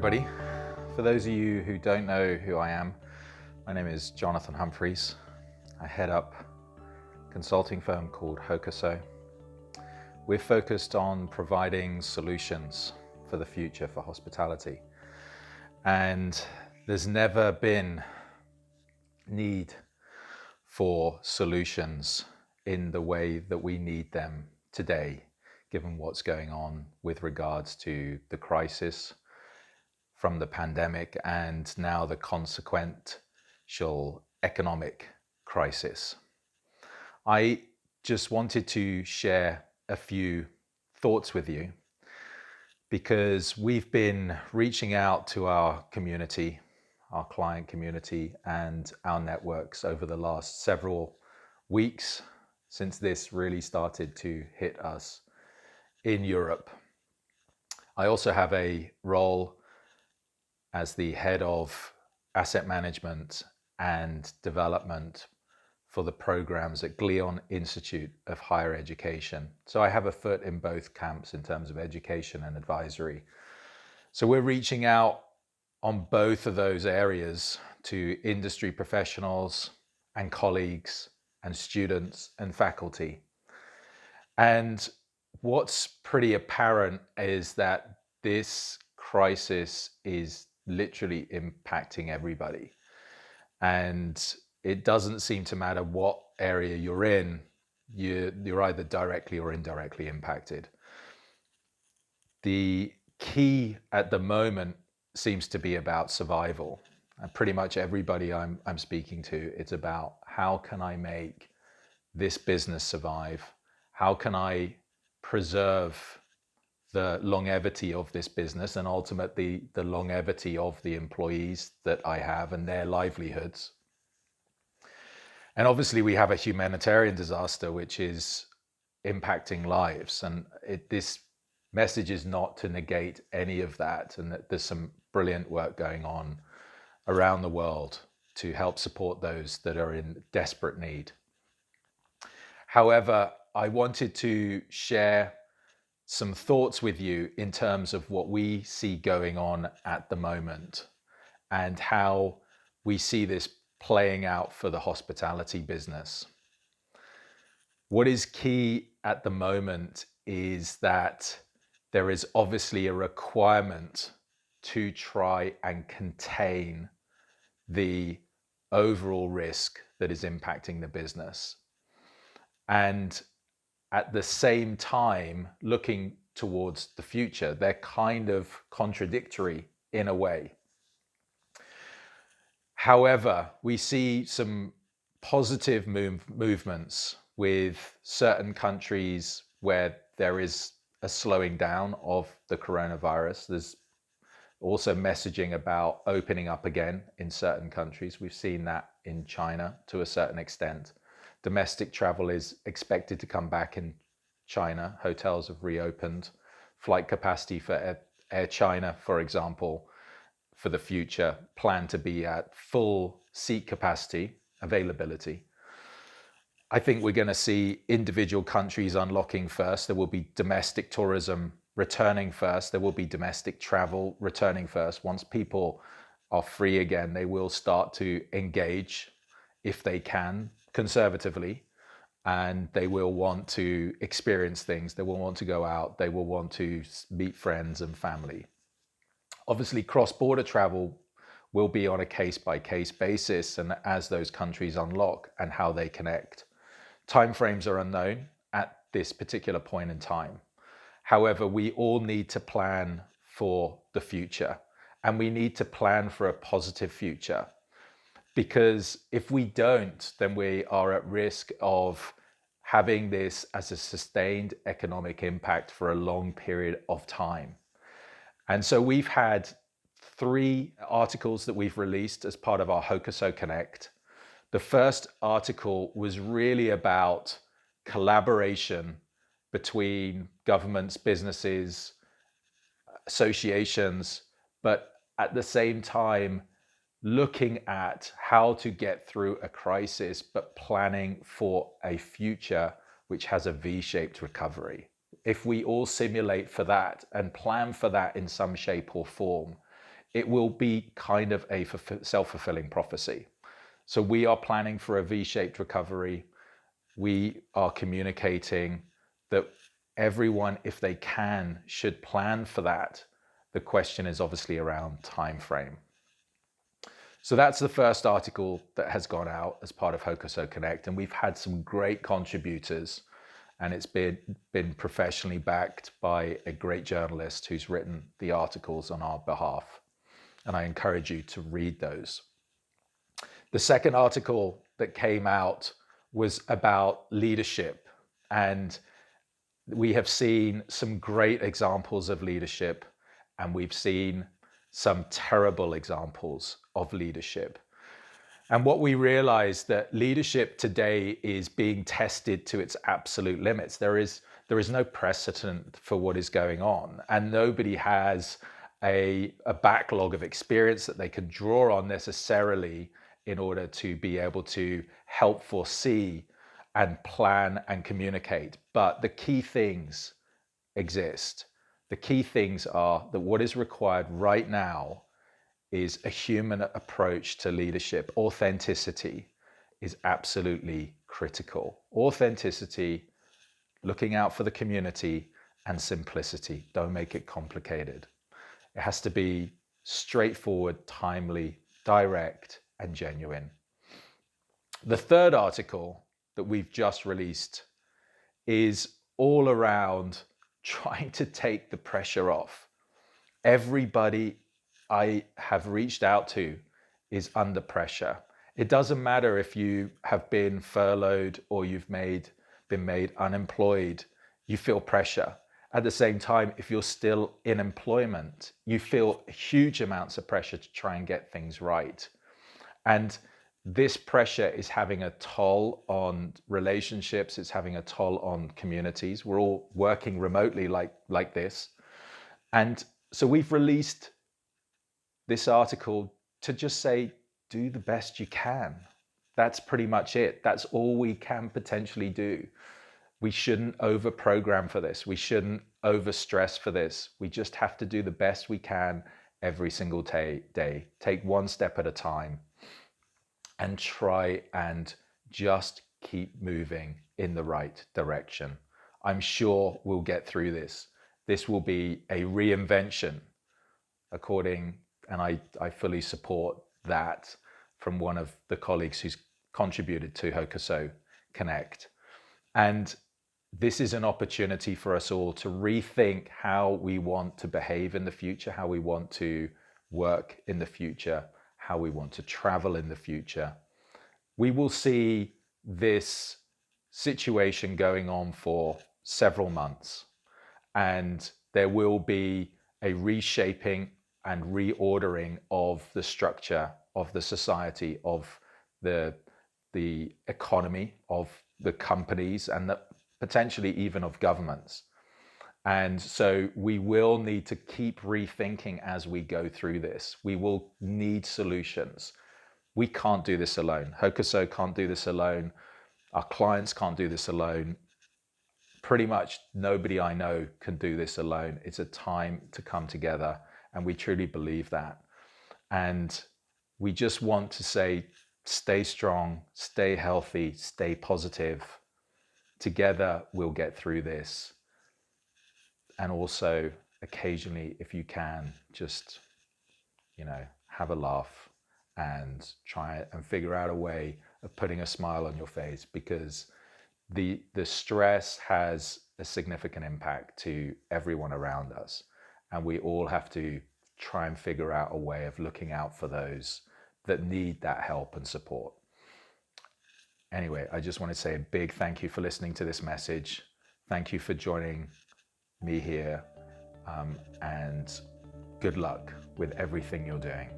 everybody. For those of you who don't know who I am, my name is Jonathan Humphries. I head up a consulting firm called HoCoSo. We're focused on providing solutions for the future for hospitality. And there's never been need for solutions in the way that we need them today, given what's going on with regards to the crisis from the pandemic and now the consequential economic crisis. I just wanted to share a few thoughts with you because we've been reaching out to our community, our client community, and our networks over the last several weeks since this really started to hit us in Europe. I also have a role as the head of asset management and development for the programs at Glion Institute of Higher Education. So I have a foot in both camps in terms of education and advisory. So we're reaching out on both of those areas to industry professionals and colleagues and students and faculty. And what's pretty apparent is that this crisis is literally impacting everybody. And it doesn't seem to matter what area you're in, you're either directly or indirectly impacted. The key at the moment seems to be about survival. And pretty much everybody I'm speaking to, it's about how can I make this business survive? How can I preserve the longevity of this business and ultimately the longevity of the employees that I have and their livelihoods? And obviously we have a humanitarian disaster which is impacting lives, and this message is not to negate any of that, and that there's some brilliant work going on around the world to help support those that are in desperate need. However, I wanted to share some thoughts with you in terms of what we see going on at the moment and how we see this playing out for the hospitality business. What is key at the moment is that there is obviously a requirement to try and contain the overall risk that is impacting the business. And at the same time, looking towards the future, they're kind of contradictory in a way. However, we see some positive movements with certain countries where there is a slowing down of the coronavirus. There's also messaging about opening up again in certain countries. We've seen that in China to a certain extent. Domestic travel is expected to come back in China. Hotels have reopened. Flight capacity for Air China, for example, for the future, plan to be at full seat capacity availability. I think we're going to see individual countries unlocking first. There will be domestic tourism returning first. There will be domestic travel returning first. Once people are free again, they will start to engage, if they can, conservatively, and they will want to experience things. They will want to go out. They will want to meet friends and family. Obviously, cross-border travel will be on a case-by-case basis, and as those countries unlock and how they connect. Timeframes are unknown at this particular point in time. However, we all need to plan for the future, and we need to plan for a positive future. Because if we don't, then we are at risk of having this as a sustained economic impact for a long period of time. And so we've had 3 articles that we've released as part of our HoCoSo Connect. The first article was really about collaboration between governments, businesses, associations, but at the same time, looking at how to get through a crisis, but planning for a future which has a V-shaped recovery. If we all simulate for that and plan for that in some shape or form, it will be kind of a self-fulfilling prophecy. So we are planning for a V-shaped recovery. We are communicating that everyone, if they can, should plan for that. The question is obviously around time frame. So that's the first article that has gone out as part of HoCoSo Connect, and we've had some great contributors, and it's been professionally backed by a great journalist who's written the articles on our behalf, and I encourage you to read those. The second article that came out was about leadership, and we have seen some great examples of leadership, and we've seen some terrible examples of leadership. And what we realize that leadership today is being tested to its absolute limits. There is no precedent for what is going on, and nobody has a backlog of experience that they can draw on necessarily in order to be able to help foresee and plan and communicate. But the key things exist. The key things are that what is required right now is a human approach to leadership. Authenticity is absolutely critical. Authenticity, looking out for the community, and simplicity. Don't make it complicated. It has to be straightforward, timely, direct, and genuine. The third article that we've just released is all around trying to take the pressure off. Everybody I have reached out to is under pressure. It doesn't matter if you have been furloughed or you've been made unemployed, you feel pressure. At the same time, if you're still in employment, you feel huge amounts of pressure to try and get things right. And this pressure is having a toll on relationships. It's having a toll on communities. We're all working remotely like this. And so we've released this article to just say, do the best you can. That's pretty much it. That's all we can potentially do. We shouldn't over-program for this. We shouldn't over-stress for this. We just have to do the best we can every single day. Take one step at a time and try and just keep moving in the right direction. I'm sure we'll get through this. This will be a reinvention, and I fully support that from one of the colleagues who's contributed to HoCoSo Connect. And this is an opportunity for us all to rethink how we want to behave in the future, how we want to work in the future, how we want to travel in the future. We will see this situation going on for several months, and there will be a reshaping and reordering of the structure of the society, of the economy, of the companies, and potentially even of governments. And so we will need to keep rethinking as we go through this. We will need solutions. We can't do this alone. HoCoSo can't do this alone. Our clients can't do this alone. Pretty much nobody I know can do this alone. It's a time to come together, and we truly believe that. And we just want to say, stay strong, stay healthy, stay positive. Together, we'll get through this. And also, occasionally, if you can, just, have a laugh and try and figure out a way of putting a smile on your face, because the stress has a significant impact to everyone around us. And we all have to try and figure out a way of looking out for those that need that help and support. Anyway, I just want to say a big thank you for listening to this message. Thank you for joining me here, and good luck with everything you're doing.